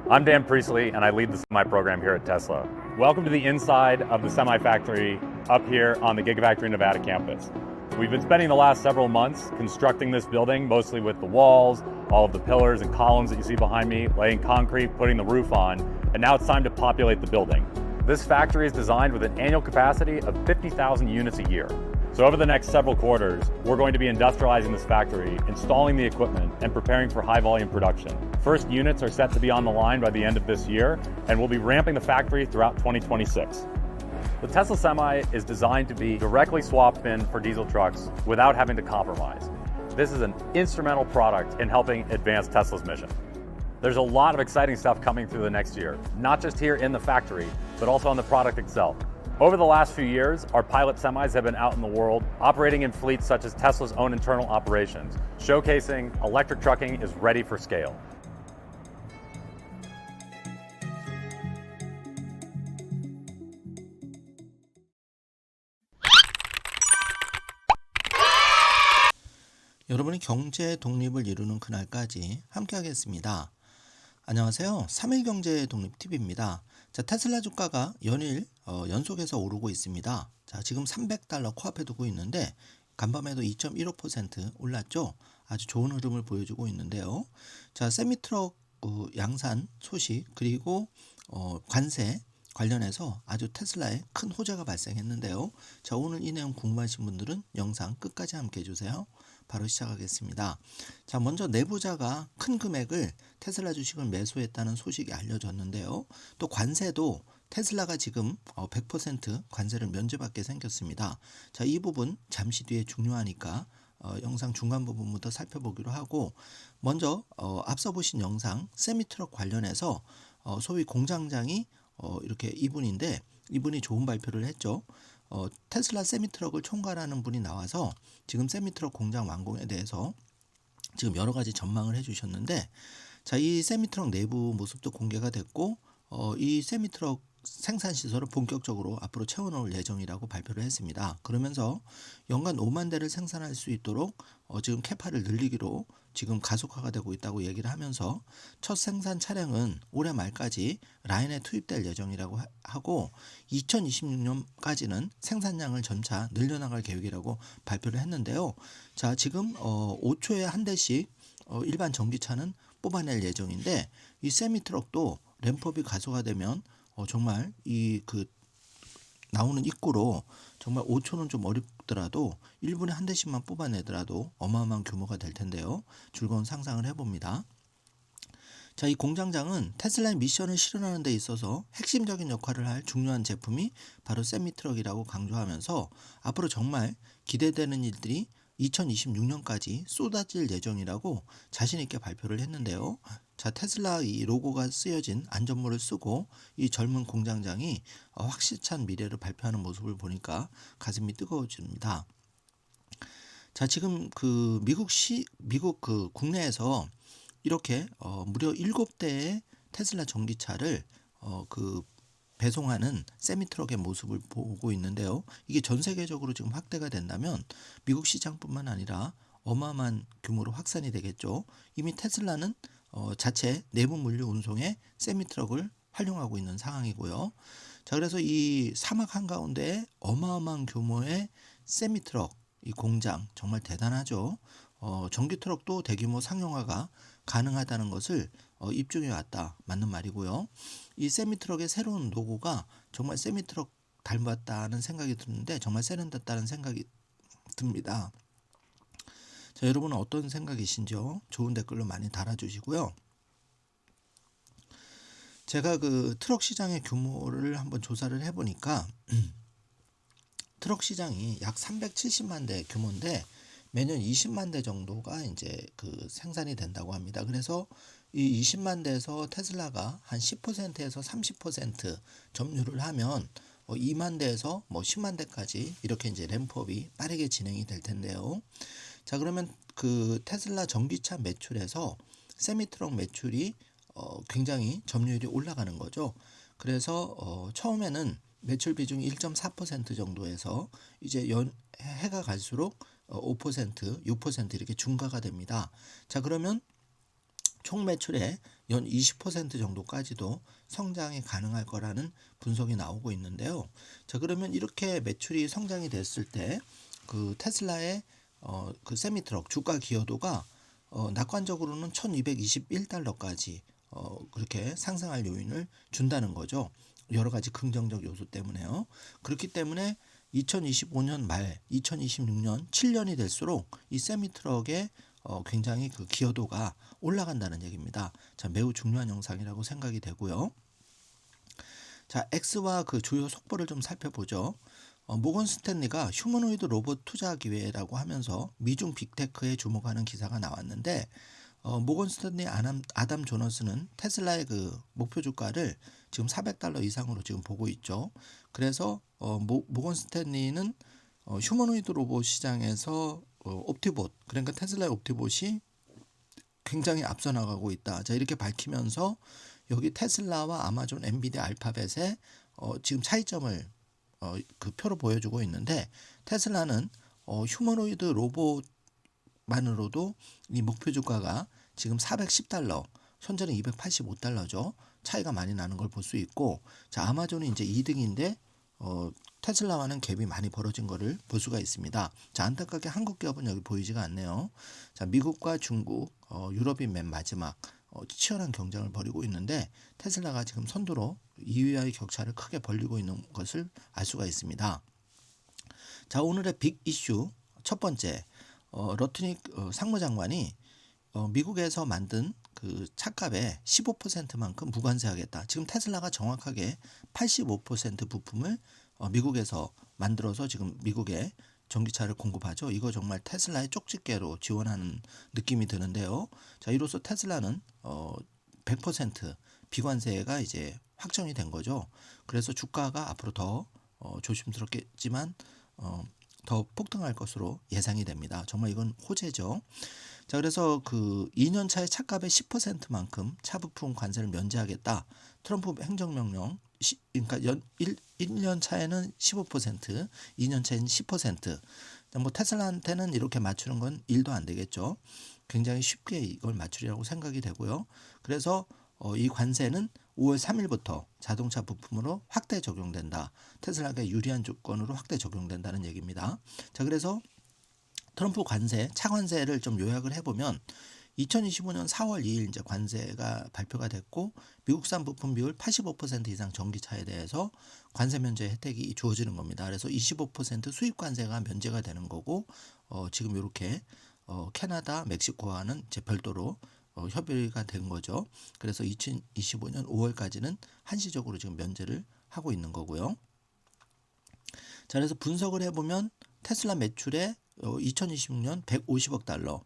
I'm Dan Priestley, and I lead the semi program here at Tesla. Welcome to the inside of the semi factory up here on the Gigafactory Nevada campus. We've been spending the last several months constructing this building, mostly with the walls, all of the pillars and columns that you see behind me, laying concrete, putting the roof on, and now it's time to populate the building. This factory is designed with an annual capacity of 50,000 units a year. So over the next several quarters, we're going to be industrializing this factory, installing the equipment, and preparing for high volume production. First units are set to be on the line by the end of this year, and we'll be ramping the factory throughout 2026. The Tesla Semi is designed to be directly swapped in for diesel trucks without having to compromise. This is an instrumental product in helping advance Tesla's mission. There's a lot of exciting stuff coming through the next year, not just here in the factory, but also on the product itself. Over the last few years, our pilot semis have been out in the world, operating in fleets such as Tesla's own internal operations, showcasing electric trucking is ready for scale. 여러분이 경제 독립을 이루는 그날까지 함께 하겠습니다. 안녕하세요. 3일 경제 독립 TV입니다. 자, 테슬라 주가가 연일 연속해서 오르고 있습니다. 자, 지금 $300 코앞에 두고 있는데 간밤에도 2.15% 올랐죠. 아주 좋은 흐름을 보여주고 있는데요. 자, 세미트럭 양산 소식 그리고 관세 관련해서 아주 테슬라에 큰 호재가 발생했는데요. 자, 오늘 이 내용 궁금하신 분들은 영상 끝까지 함께 해주세요. 바로 시작하겠습니다. 자, 먼저 내부자가 큰 금액을 테슬라 주식을 매수했다는 소식이 알려졌는데요. 또 관세도 테슬라가 지금 100% 관세를 면제받게 생겼습니다. 자, 이 부분 잠시 뒤에 중요하니까 영상 중간 부분부터 살펴보기로 하고, 먼저 앞서 보신 영상 세미트럭 관련해서 소위 공장장이 이렇게 이분인데, 이분이 좋은 발표를 했죠. 테슬라 세미트럭을 총괄하는 분이 나와서 지금 세미트럭 공장 완공에 대해서 지금 여러 가지 전망을 해주셨는데, 자, 이 세미트럭 내부 모습도 공개가 됐고, 이 세미트럭 생산 시설을 본격적으로 앞으로 채워놓을 예정이라고 발표를 했습니다. 그러면서 연간 5만 대를 생산할 수 있도록 지금 캐파를 늘리기로 지금 가속화가 되고 있다고 얘기를 하면서 첫 생산 차량은 올해 말까지 라인에 투입될 예정이라고 하고 2026년까지는 생산량을 점차 늘려나갈 계획이라고 발표를 했는데요. 자, 지금 5초에 한 대씩 일반 전기차는 뽑아낼 예정인데, 이 세미트럭도 램프업이 가속화되면 정말 나오는 입구로 정말 5초는 좀 어렵더라도 1분에 한 대씩만 뽑아내더라도 어마어마한 규모가 될 텐데요. 즐거운 상상을 해봅니다. 자, 이 공장장은 테슬라의 미션을 실현하는 데 있어서 핵심적인 역할을 할 중요한 제품이 바로 세미트럭이라고 강조하면서 앞으로 정말 기대되는 일들이 2026년까지 쏟아질 예정이라고 자신 있게 발표를 했는데요. 자, 테슬라 이 로고가 쓰여진 안전모를 쓰고 이 젊은 공장장이 확실찬 미래를 발표하는 모습을 보니까 가슴이 뜨거워집니다. 자, 지금 미국 국내에서 이렇게 무려 7대의 테슬라 전기차를 배송하는 세미트럭의 모습을 보고 있는데요. 이게 전 세계적으로 지금 확대가 된다면 미국 시장뿐만 아니라 어마어마한 규모로 확산이 되겠죠. 이미 테슬라는 자체 내부 물류 운송에 세미트럭을 활용하고 있는 상황이고요. 자, 그래서 이 사막 한가운데 어마어마한 규모의 세미트럭 이 공장 정말 대단하죠. 전기 트럭도 대규모 상용화가 가능하다는 것을 입증해 왔다. 맞는 말이고요. 이 세미트럭의 새로운 로고가 정말 세미트럭 닮았다는 생각이 드는데 정말 세련됐다는 생각이 듭니다. 자, 여러분은 어떤 생각이신지요? 좋은 댓글로 많이 달아주시고요. 제가 트럭 시장의 규모를 한번 조사를 해보니까 트럭 시장이 약 370만 대 규모인데 매년 20만 대 정도가 이제 생산이 된다고 합니다. 그래서 이 20만 대에서 테슬라가 한 10%에서 30% 점유를 하면 2만 대에서 10만 대까지 이렇게 이제 램프업이 빠르게 진행이 될 텐데요. 자, 그러면 테슬라 전기차 매출에서 세미트럭 매출이 굉장히 점유율이 올라가는 거죠. 그래서 처음에는 매출 비중이 1.4% 정도에서 이제 해가 갈수록 5%, 6% 이렇게 증가가 됩니다. 자, 그러면 총 매출의 연 20% 정도까지도 성장이 가능할 거라는 분석이 나오고 있는데요. 자, 그러면 이렇게 매출이 성장이 됐을 때 그 테슬라의 그 세미트럭 주가 기여도가 낙관적으로는 1221달러까지 그렇게 상승할 요인을 준다는 거죠. 여러 가지 긍정적 요소 때문에요. 그렇기 때문에 2025년 말 2026년 7년이 될수록 이 세미트럭의 굉장히 그 기여도가 올라간다는 얘기입니다. 자, 매우 중요한 영상이라고 생각이 되고요. 자, X와 그 주요 속보를 좀 살펴보죠. 모건 스탠리가 휴머노이드 로봇 투자 기회라고 하면서 미중 빅테크에 주목하는 기사가 나왔는데 모건 스탠리 아담 조너스는 테슬라의 그 목표 주가를 지금 400달러 이상으로 지금 보고 있죠. 그래서 모건 스탠리는 휴머노이드 로봇 시장에서 옵티봇, 그러니까 테슬라의 옵티봇이 굉장히 앞서 나가고 있다. 자, 이렇게 밝히면서 여기 테슬라와 아마존, 엔비디아, 알파벳의 지금 차이점을 그 표로 보여주고 있는데, 테슬라는 휴머노이드 로봇만으로도 이 목표 주가가 지금 410달러, 현재는 285달러죠. 차이가 많이 나는 걸 볼 수 있고, 자, 아마존이 이제 2등인데 테슬라와는 갭이 많이 벌어진 것을 볼 수가 있습니다. 자, 안타깝게 한국 기업은 여기 보이지가 않네요. 자, 미국과 중국, 유럽이 맨 마지막 치열한 경쟁을 벌이고 있는데 테슬라가 지금 선두로 2위와의 격차를 크게 벌리고 있는 것을 알 수가 있습니다. 자, 오늘의 빅 이슈 첫 번째, 러트닉 상무장관이 미국에서 만든 그 차값의 15%만큼 무관세하겠다. 지금 테슬라가 정확하게 85% 부품을 미국에서 만들어서 지금 미국에 전기차를 공급하죠. 이거 정말 테슬라의 쪽집게로 지원하는 느낌이 드는데요. 자, 이로써 테슬라는 100% 비관세가 이제 확정이 된 거죠. 그래서 주가가 앞으로 더 조심스럽겠지만 더 폭등할 것으로 예상이 됩니다. 정말 이건 호재죠. 자, 그래서 그 2년 차의 차값의 10%만큼 차부품 관세를 면제하겠다. 트럼프 행정명령, 그러니까 1년 차에는 15%, 2년 차에는 10%. 뭐 테슬라한테는 이렇게 맞추는 건 일도 안 되겠죠. 굉장히 쉽게 이걸 맞추리라고 생각이 되고요. 그래서 이 관세는 5월 3일부터 자동차 부품으로 확대 적용된다. 테슬라가 유리한 조건으로 확대 적용된다는 얘기입니다. 자, 그래서 트럼프 관세, 차관세를 좀 요약을 해보면 2025년 4월 2일 이제 관세가 발표가 됐고 미국산 부품 비율 85% 이상 전기차에 대해서 관세 면제 혜택이 주어지는 겁니다. 그래서 25% 수입 관세가 면제가 되는 거고 지금 이렇게 캐나다, 멕시코와는 이제 별도로 협의가 된 거죠. 그래서 2025년 5월까지는 한시적으로 지금 면제를 하고 있는 거고요. 자, 그래서 분석을 해보면 테슬라 매출에 2026년 150억 달러,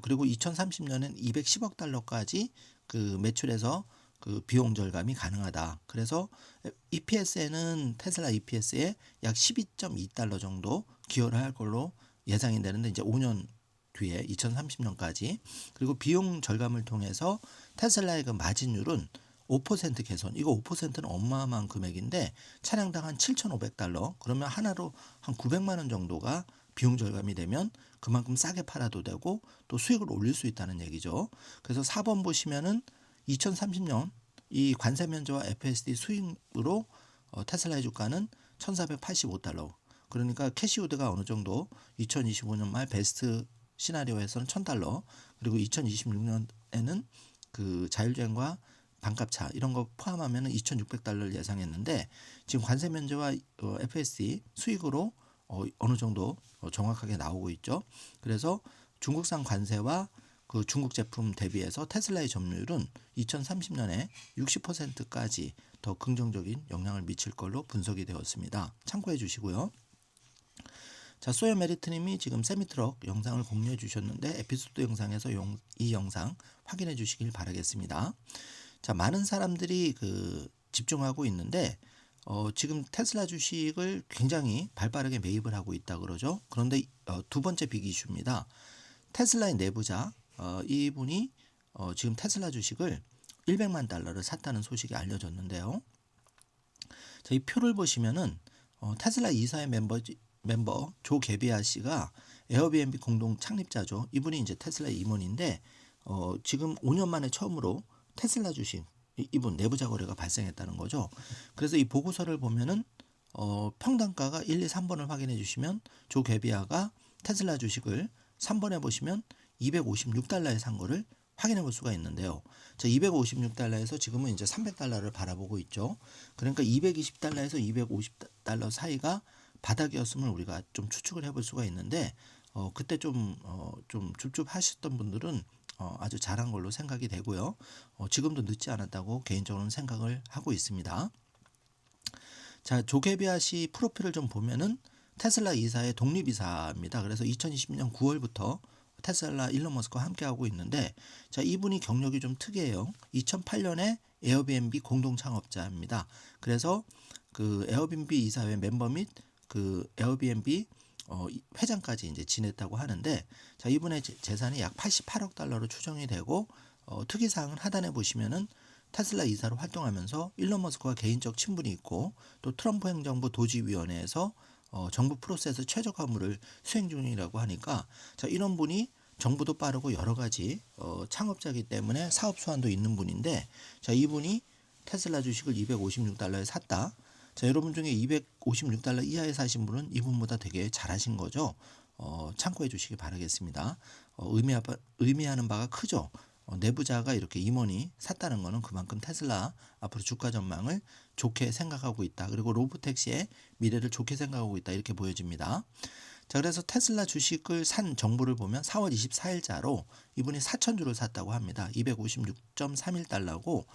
그리고 2030년엔 210억 달러까지 그 매출에서 그 비용 절감이 가능하다. 그래서 EPS에는 테슬라 EPS에 약 12.2달러 정도 기여를 할 걸로 예상이 되는데 이제 5년 뒤에 2030년까지. 그리고 비용 절감을 통해서 테슬라의 그 마진율은 5% 개선. 이거 5%는 어마어마한 금액인데 차량당 한 7,500달러. 그러면 하나로 한 900만 원 정도가 비용 절감이 되면 그만큼 싸게 팔아도 되고 또 수익을 올릴 수 있다는 얘기죠. 그래서 4번 보시면은 2030년 이 관세 면제와 FSD 수익으로 테슬라의 주가는 1,485달러. 그러니까 캐시우드가 어느 정도 2025년 말 베스트 시나리오에서는 1,000달러, 그리고 2026년에는 그 자율주행과 반값차 이런 거 포함하면 2,600달러를 예상했는데 지금 관세 면제와 FSD 수익으로 어느 정도 정확하게 나오고 있죠. 그래서 중국산 관세와 그 중국 제품 대비해서 테슬라의 점유율은 2030년에 60%까지 더 긍정적인 영향을 미칠 걸로 분석이 되었습니다. 참고해 주시고요. 자, 소요 메리트님이 지금 세미트럭 영상을 공유해 주셨는데 에피소드 영상에서 이 영상 확인해 주시길 바라겠습니다. 자, 많은 사람들이 그 집중하고 있는데 지금 테슬라 주식을 굉장히 발빠르게 매입을 하고 있다 그러죠. 그런데 두 번째 빅 이슈입니다. 테슬라의 내부자 이분이 지금 테슬라 주식을 100만 달러를 샀다는 소식이 알려졌는데요. 자, 이 표를 보시면은 테슬라 이사의 멤버 조 게비아 씨가 에어비앤비 공동 창립자죠. 이분이 이제 테슬라의 임원인데 지금 5년 만에 처음으로 테슬라 주식 이분 내부자 거래가 발생했다는 거죠. 그래서 이 보고서를 보면은 평단가가 1, 2, 3번을 확인해 주시면 조 개비아가 테슬라 주식을 3번에 보시면 256달러에 산 거를 확인해 볼 수가 있는데요. 자, 256달러에서 지금은 이제 300달러를 바라보고 있죠. 그러니까 220달러에서 250달러 사이가 바닥이었음을 우리가 좀 추측을 해볼 수가 있는데 그때 좀 줍줍하셨던 분들은 아주 잘한 걸로 생각이 되고요. 지금도 늦지 않았다고 개인적으로는 생각을 하고 있습니다. 자, 조개비아 씨 프로필을 좀 보면은 테슬라 이사의 독립이사입니다. 그래서 2020년 9월부터 테슬라 일론 머스크와 함께하고 있는데, 자, 이분이 경력이 좀 특이해요. 2008년에 에어비앤비 공동 창업자입니다. 그래서 그 에어비앤비 이사회 멤버 및 그 에어비앤비 회장까지 이제 지냈다고 하는데, 자, 이분의 재산이 약 88억 달러로 추정이 되고, 특이사항은 하단에 보시면은 테슬라 이사로 활동하면서 일론 머스크와 개인적 친분이 있고, 또 트럼프 행정부 도지위원회에서 정부 프로세스 최적 업무를 수행 중이라고 하니까, 자, 이런 분이 정부도 빠르고 여러 가지 창업자이기 때문에 사업 수완도 있는 분인데, 자, 이분이 테슬라 주식을 256달러에 샀다. 자, 여러분 중에 256달러 이하에 사신 분은 이분보다 되게 잘하신 거죠. 참고해 주시기 바라겠습니다. 의미하는 바가 크죠. 내부자가 이렇게 임원이 샀다는 것은 그만큼 테슬라 앞으로 주가 전망을 좋게 생각하고 있다. 그리고 로보택시의 미래를 좋게 생각하고 있다. 이렇게 보여집니다. 자, 그래서 테슬라 주식을 산 정보를 보면 4월 24일자로 이분이 4,000주를 샀다고 합니다. 256.31달러고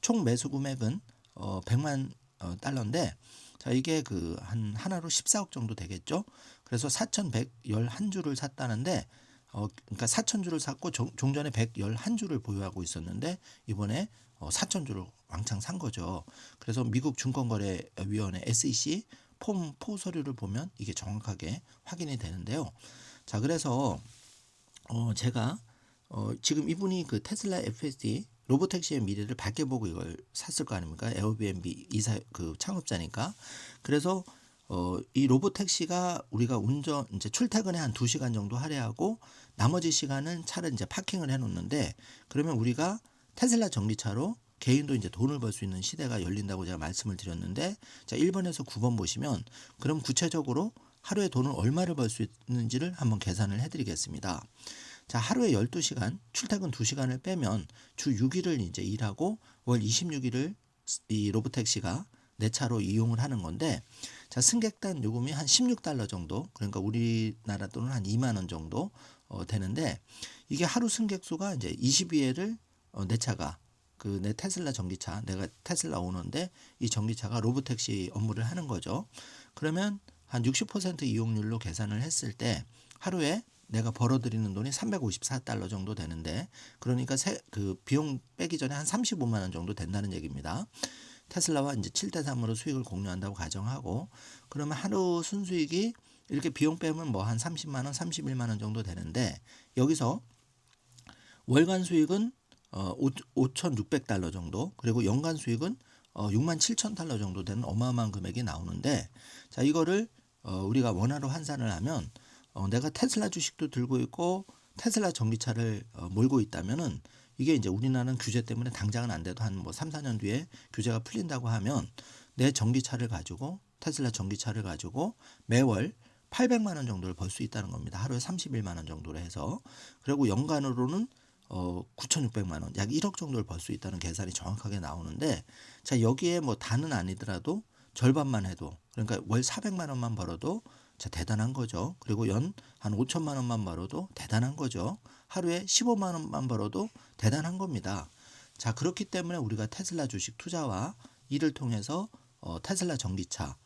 총 매수 금액은 100만 달러인데, 자, 이게 그 하나로 14억 정도 되겠죠. 그래서 4,111주를 샀다는데, 그러니까 4,000주를 샀고 종전에 111주를 보유하고 있었는데 이번에 4,000주를 왕창 산 거죠. 그래서 미국 증권거래위원회 SEC 폼 4 서류를 보면 이게 정확하게 확인이 되는데요. 자, 그래서 제가 지금 이분이 그 테슬라 FSD 로보택시의 미래를 밝게 보고 이걸 샀을 거 아닙니까? 에어비앤비 이사 그 창업자니까. 그래서 이 로보택시가 우리가 운전 이제 출퇴근에 한 2시간 정도 할애하고 나머지 시간은 차를 이제 파킹을 해 놓는데, 그러면 우리가 테슬라 전기차로 개인도 이제 돈을 벌 수 있는 시대가 열린다고 제가 말씀을 드렸는데, 자, 1번에서 9번 보시면 그럼 구체적으로 하루에 돈을 얼마를 벌 수 있는지를 한번 계산을 해 드리겠습니다. 자, 하루에 12시간, 출퇴근 2시간을 빼면 주 6일을 이제 일하고 월 26일을 이 로보택시가 내 차로 이용을 하는 건데, 자, 승객단 요금이 한 16달러 정도, 그러니까 우리나라 돈은 한 2만 원 정도 되는데, 이게 하루 승객 수가 이제 22회를 내 차가 그 내 테슬라 전기차, 내가 테슬라 오너인데 이 전기차가 로보택시 업무를 하는 거죠. 그러면 한 60% 이용률로 계산을 했을 때 하루에 내가 벌어들이는 돈이 354달러 정도 되는데, 그러니까 그 비용 빼기 전에 한 35만 원 정도 된다는 얘기입니다. 테슬라와 이제 7대3으로 수익을 공유한다고 가정하고, 그러면 하루 순수익이 이렇게 비용 빼면 뭐 한 30만 원, 31만 원 정도 되는데, 여기서 월간 수익은 5,600달러 정도, 그리고 연간 수익은 67,000달러 정도 되는 어마어마한 금액이 나오는데, 자, 이거를 우리가 원화로 환산을 하면 내가 테슬라 주식도 들고 있고 테슬라 전기차를 몰고 있다면은, 이게 이제 우리나라는 규제 때문에 당장은 안 돼도 한 뭐 3, 4년 뒤에 규제가 풀린다고 하면 내 전기차를 가지고 테슬라 전기차를 가지고 매월 800만 원 정도를 벌 수 있다는 겁니다. 하루에 31만 원 정도로 해서. 그리고 연간으로는 9,600만 원, 약 1억 정도를 벌 수 있다는 계산이 정확하게 나오는데, 자, 여기에 뭐 다는 아니더라도 절반만 해도, 그러니까 월 400만 원만 벌어도 자, 대단한 거죠. 그리고 연 한 5천만 원만 벌어도 대단한 거죠. 하루에 15만 원만 벌어도 대단한 겁니다. 자, 그렇기 때문에 우리가 테슬라 주식 투자와 이를 통해서 테슬라 전기차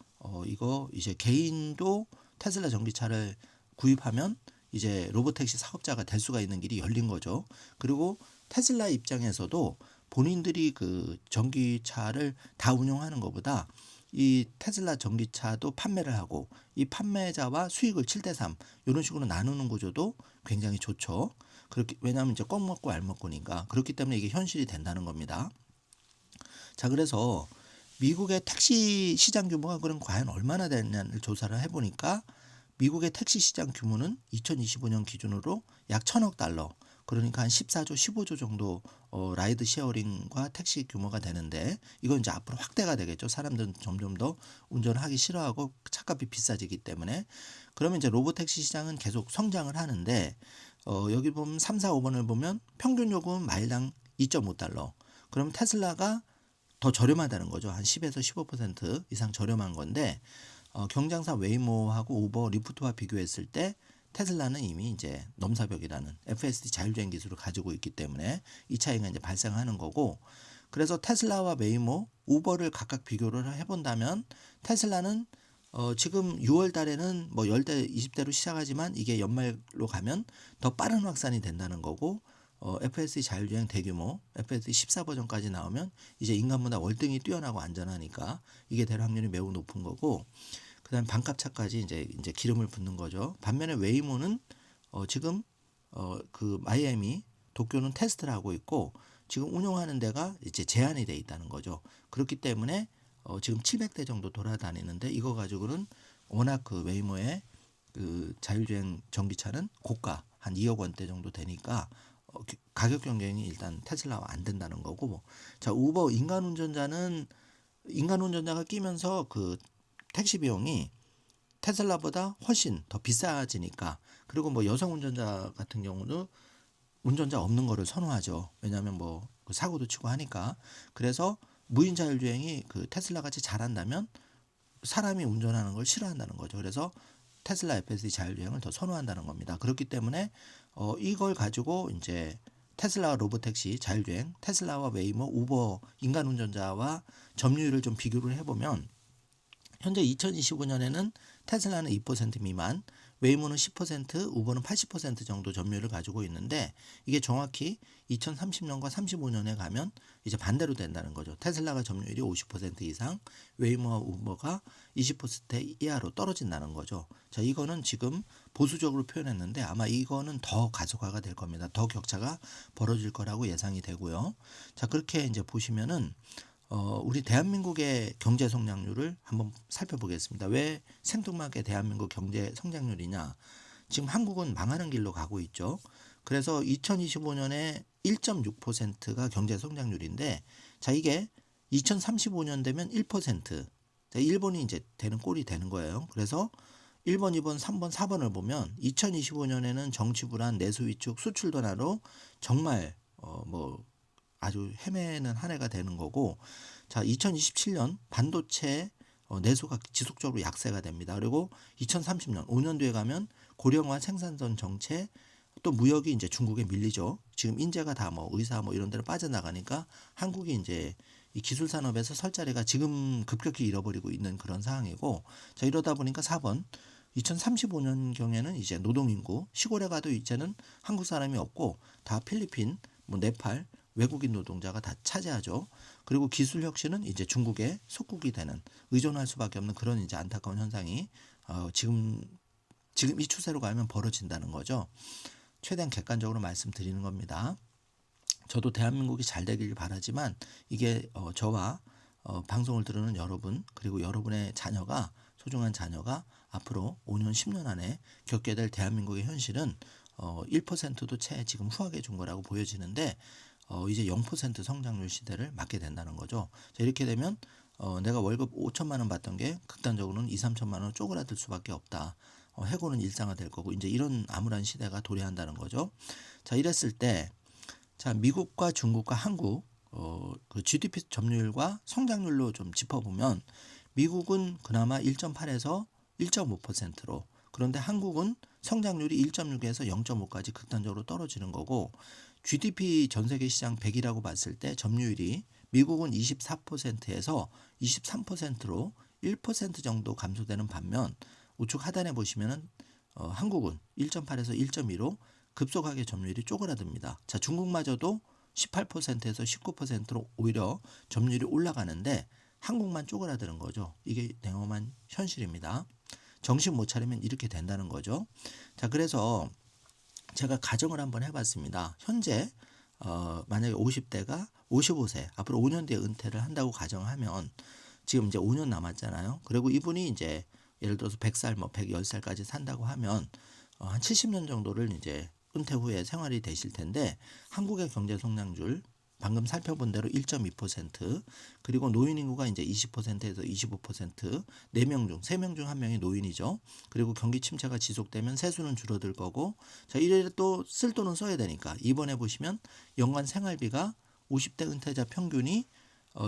이거 이제 개인도 테슬라 전기차를 구입하면 이제 로보택시 사업자가 될 수가 있는 길이 열린 거죠. 그리고 테슬라 입장에서도 본인들이 그 전기차를 다 운영하는 것보다 이 테슬라 전기차도 판매를 하고 이 판매자와 수익을 7대3 이런 식으로 나누는 구조도 굉장히 좋죠. 그렇게, 왜냐하면 이제 껌 먹고 알 먹고니까. 그렇기 때문에 이게 현실이 된다는 겁니다. 자, 그래서 미국의 택시 시장 규모가 그럼 과연 얼마나 되느냐를 조사를 해보니까 미국의 택시 시장 규모는 2025년 기준으로 약 1,000억 달러, 그러니까 한 14조, 15조 정도 라이드 쉐어링과 택시 규모가 되는데 이건 이제 앞으로 확대가 되겠죠. 사람들은 점점 더 운전을 하기 싫어하고 차값이 비싸지기 때문에. 그러면 이제 로보택시 시장은 계속 성장을 하는데 여기 보면 3, 4, 5번을 보면 평균 요금은 마일당 2.5달러. 그러면 테슬라가 더 저렴하다는 거죠. 한 10에서 15% 이상 저렴한 건데 경쟁사 웨이모하고 우버, 리프트와 비교했을 때 테슬라는 이미 이제 넘사벽이라는 FSD 자율주행 기술을 가지고 있기 때문에 이 차이가 이제 발생하는 거고, 그래서 테슬라와 웨이모, 우버를 각각 비교를 해본다면 테슬라는 지금 6월 달에는 뭐 10대, 20대로 시작하지만 이게 연말로 가면 더 빠른 확산이 된다는 거고, FSD 자율주행 대규모 FSD 14 버전까지 나오면 이제 인간보다 월등히 뛰어나고 안전하니까 이게 될 확률이 매우 높은 거고, 그다음 반값차까지 이제 기름을 붓는 거죠. 반면에 웨이모는 지금 그 마이애미, 도쿄는 테스트를 하고 있고 지금 운영하는 데가 이제 제한이 돼 있다는 거죠. 그렇기 때문에 지금 700대 정도 돌아다니는데 이거 가지고는 워낙 그 웨이모의 그 자율주행 전기차는 고가 한 2억 원대 정도 되니까 가격 경쟁이 일단 테슬라와 안 된다는 거고, 자 우버 인간 운전자가 끼면서 그 택시 비용이 테슬라보다 훨씬 더 비싸지니까, 그리고 뭐 여성 운전자 같은 경우는 운전자 없는 거를 선호하죠. 왜냐하면 뭐 사고도 치고 하니까. 그래서 무인 자율주행이 그 테슬라 같이 잘한다면 사람이 운전하는 걸 싫어한다는 거죠. 그래서 테슬라 FSD 자율주행을 더 선호한다는 겁니다. 그렇기 때문에 이걸 가지고 이제 테슬라 로보택시 자율주행, 테슬라와 웨이모, 우버 인간 운전자와 점유율을 좀 비교를 해보면 현재 2025년에는 테슬라는 2% 미만, 웨이모는 10%, 우버는 80% 정도 점유율을 가지고 있는데 이게 정확히 2030년과 35년에 가면 이제 반대로 된다는 거죠. 테슬라가 점유율이 50% 이상, 웨이모와 우버가 20% 이하로 떨어진다는 거죠. 자, 이거는 지금 보수적으로 표현했는데 아마 이거는 더 가속화가 될 겁니다. 더 격차가 벌어질 거라고 예상이 되고요. 자, 그렇게 이제 보시면은 우리 대한민국의 경제 성장률을 한번 살펴보겠습니다. 왜 생뚱맞게 대한민국 경제 성장률이냐? 지금 한국은 망하는 길로 가고 있죠. 그래서 2025년에 1.6%가 경제 성장률인데, 자 이게 2035년 되면 1%. 자, 일본이 이제 되는 꼴이 되는 거예요. 그래서 1번, 2번, 3번, 4번을 보면 2025년에는 정치 불안, 내수 위축, 수출 둔화로 정말 뭐 아주 헤매는 한 해가 되는 거고, 자 2027년 반도체 내수가 지속적으로 약세가 됩니다. 그리고 2030년 5년 뒤에 가면 고령화 생산선 정체, 또 무역이 이제 중국에 밀리죠. 지금 인재가 다 뭐 의사 뭐 이런 데로 빠져나가니까 한국이 이제 이 기술 산업에서 설 자리가 지금 급격히 잃어버리고 있는 그런 상황이고, 자 이러다 보니까 4번 2035년 경에는 이제 노동인구 시골에 가도 이제는 한국 사람이 없고 다 필리핀, 뭐 네팔 외국인 노동자가 다 차지하죠. 그리고 기술 혁신은 이제 중국의 속국이 되는, 의존할 수밖에 없는 그런 이제 안타까운 현상이 지금 이 추세로 가면 벌어진다는 거죠. 최대한 객관적으로 말씀드리는 겁니다. 저도 대한민국이 잘 되길 바라지만 이게 저와 방송을 들으는 여러분, 그리고 여러분의 자녀가, 소중한 자녀가 앞으로 5년 10년 안에 겪게 될 대한민국의 현실은 1%도 채 지금 후하게 준 거라고 보여지는데 이제 0% 성장률 시대를 맞게 된다는 거죠. 자, 이렇게 되면 내가 월급 5천만 원 받던 게 극단적으로는 2, 3천만 원 쪼그라들 수밖에 없다. 해고는 일상화될 거고 이제 이런 암울한 시대가 도래한다는 거죠. 자, 이랬을 때 자, 미국과 중국과 한국 그 GDP 점유율과 성장률로 좀 짚어보면 미국은 그나마 1.8에서 1.5%로, 그런데 한국은 성장률이 1.6에서 0.5까지 극단적으로 떨어지는 거고, GDP 전 세계 시장 100이라고 봤을 때 점유율이 미국은 24%에서 23%로 1% 정도 감소되는 반면 우측 하단에 보시면은 한국은 1.8에서 1.2로 급속하게 점유율이 쪼그라듭니다. 자, 중국마저도 18%에서 19%로 오히려 점유율이 올라가는데 한국만 쪼그라드는 거죠. 이게 냉엄한 현실입니다. 정신 못 차리면 이렇게 된다는 거죠. 자, 그래서 제가 가정을 한번 해봤습니다. 현재 만약에 50대가 55세, 앞으로 5년 뒤에 은퇴를 한다고 가정하면 지금 이제 5년 남았잖아요. 그리고 이분이 이제 예를 들어서 100살, 뭐 110살까지 산다고 하면 한 70년 정도를 이제 은퇴 후에 생활이 되실 텐데 한국의 경제 성장률 방금 살펴본 대로 1.2%, 그리고 노인 인구가 이제 20%에서 25%, 4명 중 3명 중 1명이 노인이죠. 그리고 경기 침체가 지속되면 세수는 줄어들 거고, 자, 이래 또 쓸 돈은 써야 되니까 이번에 보시면 연간 생활비가 50대 은퇴자 평균이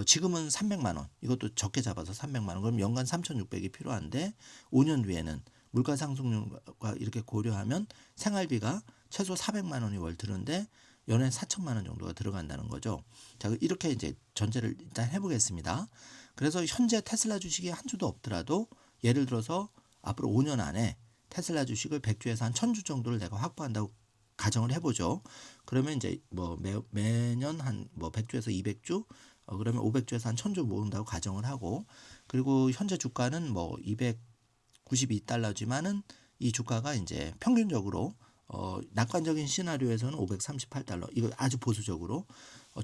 지금은 300만 원, 이것도 적게 잡아서 300만 원, 그럼 연간 3,600이 필요한데 5년 뒤에는 물가 상승률과 이렇게 고려하면 생활비가 최소 400만 원이 월 드는데 연에 4천만 원 정도가 들어간다는 거죠. 자, 이렇게 이제 전제를 일단 해보겠습니다. 그래서 현재 테슬라 주식이 한 주도 없더라도 예를 들어서 앞으로 5년 안에 테슬라 주식을 100주에서 한 1000주 정도를 내가 확보한다고 가정을 해보죠. 그러면 이제 뭐 매년 한 뭐 100주에서 200주, 그러면 500주에서 한 1000주 모은다고 가정을 하고, 그리고 현재 주가는 뭐 292달러지만은 이 주가가 이제 평균적으로 낙관적인 시나리오에서는 538달러, 이거 아주 보수적으로,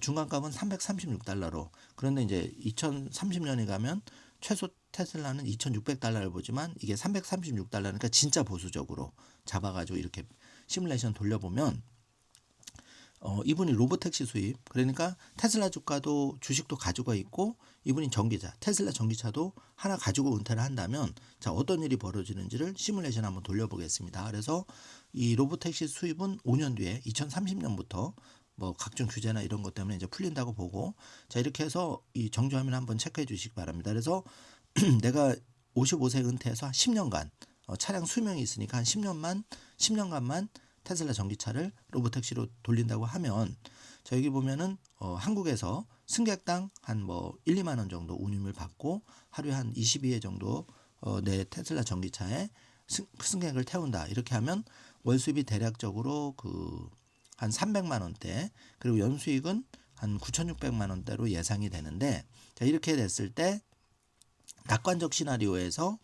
중간값은 336달러로. 그런데 이제 2030년에 가면 최소 테슬라는 2600달러를 보지만 이게 336달러니까 진짜 보수적으로 잡아가지고 이렇게 시뮬레이션 돌려보면 이분이 로보택시 수입, 그러니까 테슬라 주가도 주식도 가지고 있고 이분이 전기차, 테슬라 전기차도 하나 가지고 은퇴를 한다면 자, 어떤 일이 벌어지는지를 시뮬레이션 한번 돌려보겠습니다. 그래서 이 로보택시 수입은 5년 뒤에 2030년부터 뭐 각종 규제나 이런 것 때문에 이제 풀린다고 보고, 자, 이렇게 해서 이 정주화면 한번 체크해 주시기 바랍니다. 그래서 내가 55세 은퇴해서 10년간 차량 수명이 있으니까 한 10년간만 테슬라 전기차를 로보택시로 돌린다고 하면, 자, 여기 보면은 한국에서 승객당 한 뭐 1, 2만 원 정도 운임을 받고 하루에 한 22회 정도 내 테슬라 전기차에 승객을 태운다. 이렇게 하면 월 수입이 대략적으로 한 300만 원대, 그리고 연수익은 한 9,600만 원대로 예상이 되는데, 자, 이렇게 됐을 때 낙관적 시나리오에서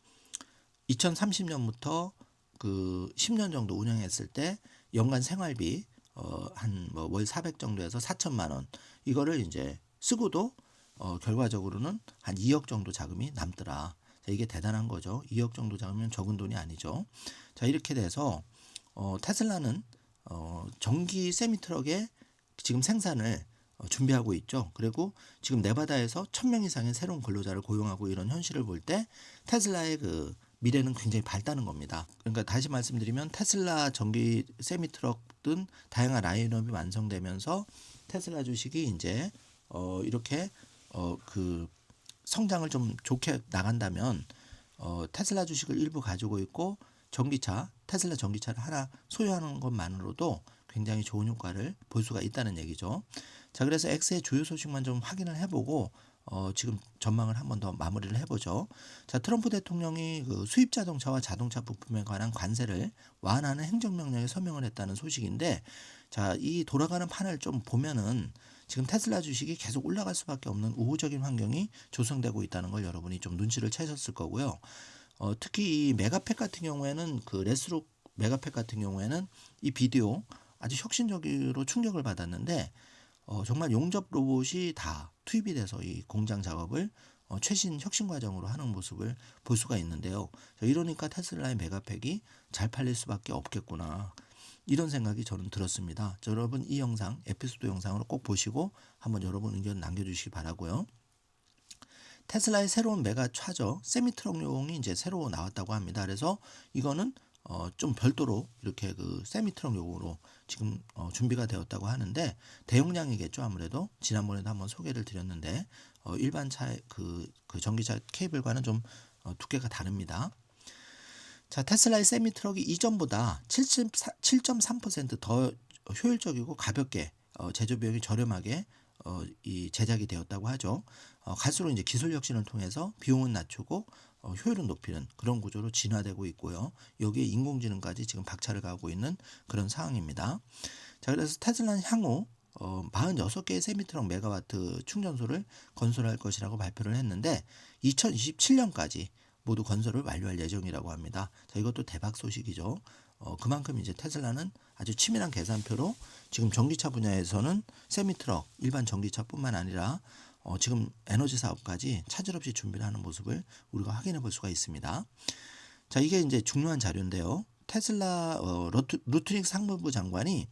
2030년부터 10년 정도 운영했을 때 연간 생활비 한 뭐 월 400 정도에서 4천만 원, 이거를 이제 쓰고도 결과적으로는 한 2억 정도 자금이 남더라. 자, 이게 대단한 거죠. 2억 정도 자금이면 적은 돈이 아니죠. 자, 이렇게 돼서 테슬라는 전기 세미트럭의 지금 생산을 준비하고 있죠. 그리고 지금 네바다에서 1000명 이상의 새로운 근로자를 고용하고 이런 현실을 볼 때 테슬라의 미래는 굉장히 밝다는 겁니다. 그러니까 다시 말씀드리면 테슬라 전기 세미트럭 등 다양한 라인업이 완성되면서 테슬라 주식이 이제 이렇게 성장을 좀 좋게 나간다면 테슬라 주식을 일부 가지고 있고 전기차, 테슬라 전기차를 하나 소유하는 것만으로도 굉장히 좋은 효과를 볼 수가 있다는 얘기죠. 자, 그래서 X의 주요 소식만 좀 확인을 해보고 지금 전망을 한 번 더 마무리를 해보죠. 자, 트럼프 대통령이 수입 자동차와 자동차 부품에 관한 관세를 완화하는 행정명령에 서명을 했다는 소식인데, 자, 이 돌아가는 판을 좀 보면은 지금 테슬라 주식이 계속 올라갈 수밖에 없는 우호적인 환경이 조성되고 있다는 걸 여러분이 좀 눈치를 채셨을 거고요. 특히 이 메가팩 같은 경우에는 레스록 메가팩 같은 경우에는 이 비디오 아주 혁신적으로 충격을 받았는데 정말 용접 로봇이 다 투입이 돼서 이 공장 작업을 최신 혁신 과정으로 하는 모습을 볼 수가 있는데요. 이러니까 테슬라의 메가팩이 잘 팔릴 수밖에 없겠구나, 이런 생각이 저는 들었습니다. 여러분 이 영상 에피소드 영상으로 꼭 보시고 한번 여러분 의견 남겨주시기 바라고요. 테슬라의 새로운 메가 차저 세미트럭용이 이제 새로 나왔다고 합니다. 그래서 이거는 좀 별도로 이렇게 세미트럭용으로 지금 준비가 되었다고 하는데 대용량이겠죠. 아무래도 지난번에도 한번 소개를 드렸는데 일반 차 전기차 케이블과는 좀 두께가 다릅니다. 자, 테슬라의 세미트럭이 이전보다 7.3% 더 효율적이고 가볍게 제조 비용이 저렴하게 이 제작이 되었다고 하죠. 갈수록 이제 기술 혁신을 통해서 비용은 낮추고 효율은 높이는 그런 구조로 진화되고 있고요. 여기에 인공지능까지 지금 박차를 가하고 있는 그런 상황입니다. 자, 그래서 테슬라는 향후 46개의 세미트럭 메가와트 충전소를 건설할 것이라고 발표를 했는데 2027년까지 모두 건설을 완료할 예정이라고 합니다. 자, 이것도 대박 소식이죠. 그만큼 이제 테슬라는 아주 치밀한 계산표로 지금 전기차 분야에서는 세미트럭, 일반 전기차뿐만 아니라 지금 에너지 사업까지 차질 없이 준비를 하는 모습을 우리가 확인해 볼 수가 있습니다. 자, 이게 이제 중요한 자료인데요. 테슬라 루트닉 상무부 장관이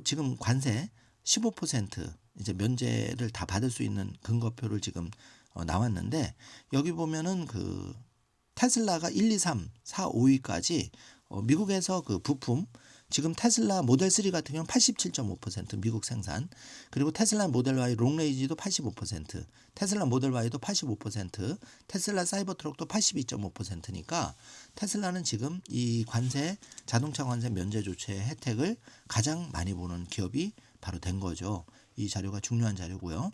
지금 관세 15% 이제 면제를 다 받을 수 있는 근거표를 지금 나왔는데 여기 보면은 그 테슬라가 1, 2, 3, 4, 5위까지 미국에서 그 부품 지금 테슬라 모델 3 같은 경우는 87.5% 미국 생산, 그리고 테슬라 모델 Y 롱레이지도 85%, 테슬라 모델 Y도 85%, 테슬라 사이버 트럭도 82.5%니까 테슬라는 지금 이 관세 자동차 관세 면제 조치의 혜택을 가장 많이 보는 기업이 바로 된 거죠. 이 자료가 중요한 자료고요.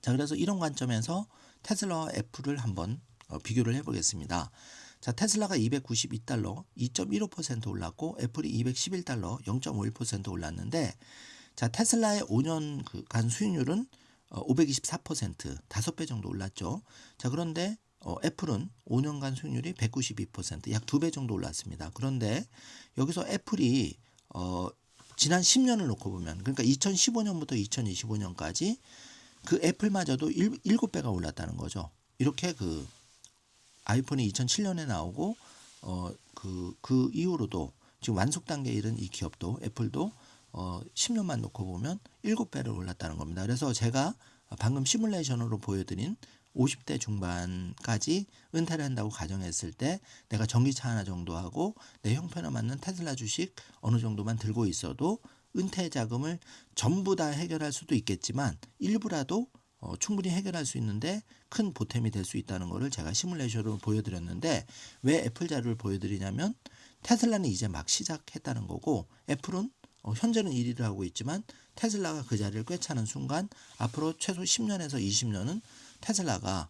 자, 그래서 이런 관점에서 테슬라와 애플을 한번 비교를 해보겠습니다. 자, 테슬라가 292달러 2.15% 올랐고 애플이 211달러 0.51% 올랐는데, 자, 테슬라의 5년간 수익률은 524% 5배 정도 올랐죠. 자, 그런데 애플은 5년간 수익률이 192% 약 2배 정도 올랐습니다. 그런데 여기서 애플이 지난 10년을 놓고 보면, 그러니까 2015년부터 2025년까지 그 애플마저도 7배가 올랐다는 거죠. 이렇게 그 아이폰이 2007년에 나오고 그 이후로도 지금 완숙 단계에 이른 이 기업도 애플도 10년만 놓고 보면 7배를 올랐다는 겁니다. 그래서 제가 방금 시뮬레이션으로 보여드린 50대 중반까지 은퇴를 한다고 가정했을 때 내가 전기차 하나 정도 하고 내 형편에 맞는 테슬라 주식 어느 정도만 들고 있어도 은퇴 자금을 전부 다 해결할 수도 있겠지만 일부라도 충분히 해결할 수 있는데 큰 보탬이 될 수 있다는 것을 제가 시뮬레이션으로 보여드렸는데, 왜 애플 자료를 보여드리냐면 테슬라는 이제 막 시작했다는 거고 애플은 현재는 1위를 하고 있지만 테슬라가 그 자리를 꿰차는 순간 앞으로 최소 10년에서 20년은 테슬라가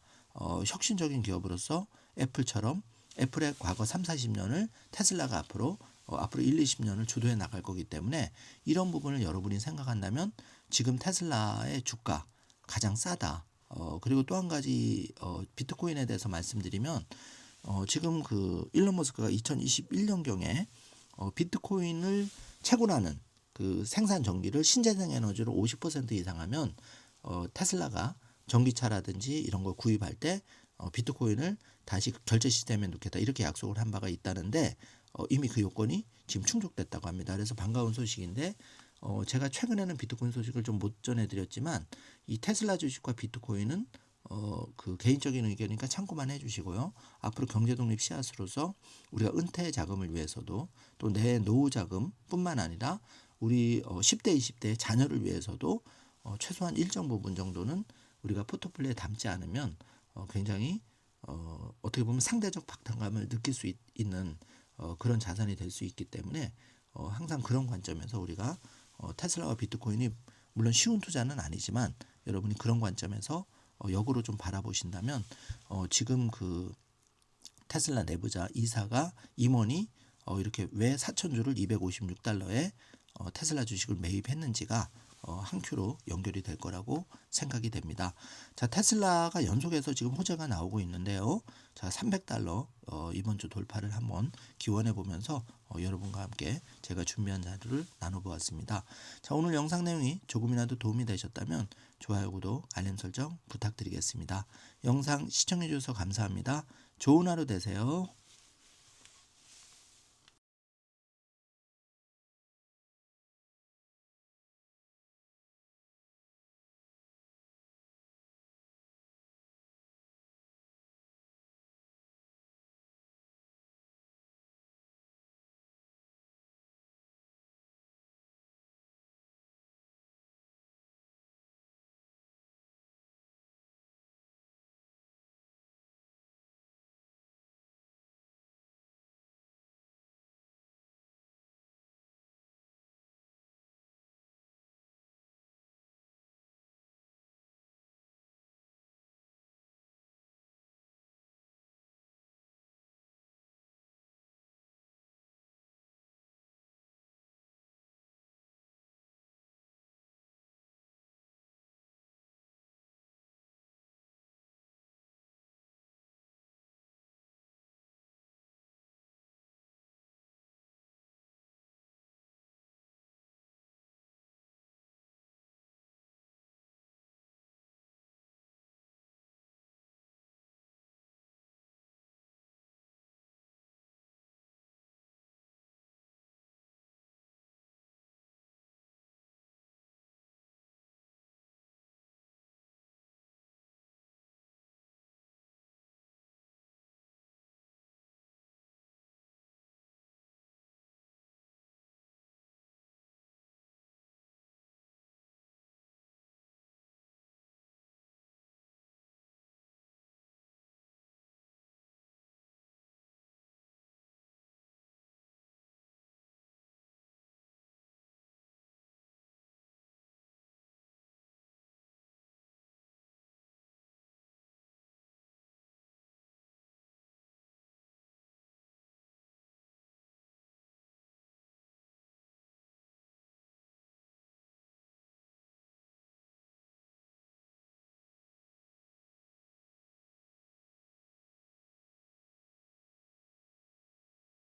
혁신적인 기업으로서 애플처럼 애플의 과거 3, 40년을 테슬라가 앞으로 1, 20년을 주도해 나갈 거기 때문에 이런 부분을 여러분이 생각한다면 지금 테슬라의 주가 가장 싸다. 그리고 또 한 가지 비트코인에 대해서 말씀드리면 지금 그 일론 머스크가 2021년경에 비트코인을 채굴하는 그 생산 전기를 신재생 에너지로 50% 이상 하면 테슬라가 전기차라든지 이런 걸 구입할 때 비트코인을 다시 결제 시스템에 넣겠다 이렇게 약속을 한 바가 있다는데 이미 그 요건이 지금 충족됐다고 합니다. 그래서 반가운 소식인데 제가 최근에는 비트코인 소식을 좀 못 전해드렸지만 이 테슬라 주식과 비트코인은 그 개인적인 의견이니까 참고만 해주시고요. 앞으로 경제독립 씨앗으로서 우리가 은퇴 자금을 위해서도 또 내 노후 자금뿐만 아니라 우리 10대, 20대 자녀를 위해서도 최소한 일정 부분 정도는 우리가 포트폴리오에 담지 않으면 굉장히 어떻게 보면 상대적 박탈감을 느낄 수 있는 그런 자산이 될 수 있기 때문에 항상 그런 관점에서 우리가 테슬라와 비트코인이 물론 쉬운 투자는 아니지만 여러분이 그런 관점에서 역으로 좀 바라보신다면 지금 그 테슬라 내부자 이사가 임원이 이렇게 왜 4,000주를 256달러에 테슬라 주식을 매입했는지가 한 큐로 연결이 될 거라고 생각이 됩니다. 자, 테슬라가 연속해서 지금 호재가 나오고 있는데요. 자, 300달러 이번 주 돌파를 한번 기원해 보면서 여러분과 함께 제가 준비한 자료를 나눠보았습니다. 자, 오늘 영상 내용이 조금이라도 도움이 되셨다면 좋아요, 구독, 알림 설정 부탁드리겠습니다. 영상 시청해 주셔서 감사합니다. 좋은 하루 되세요.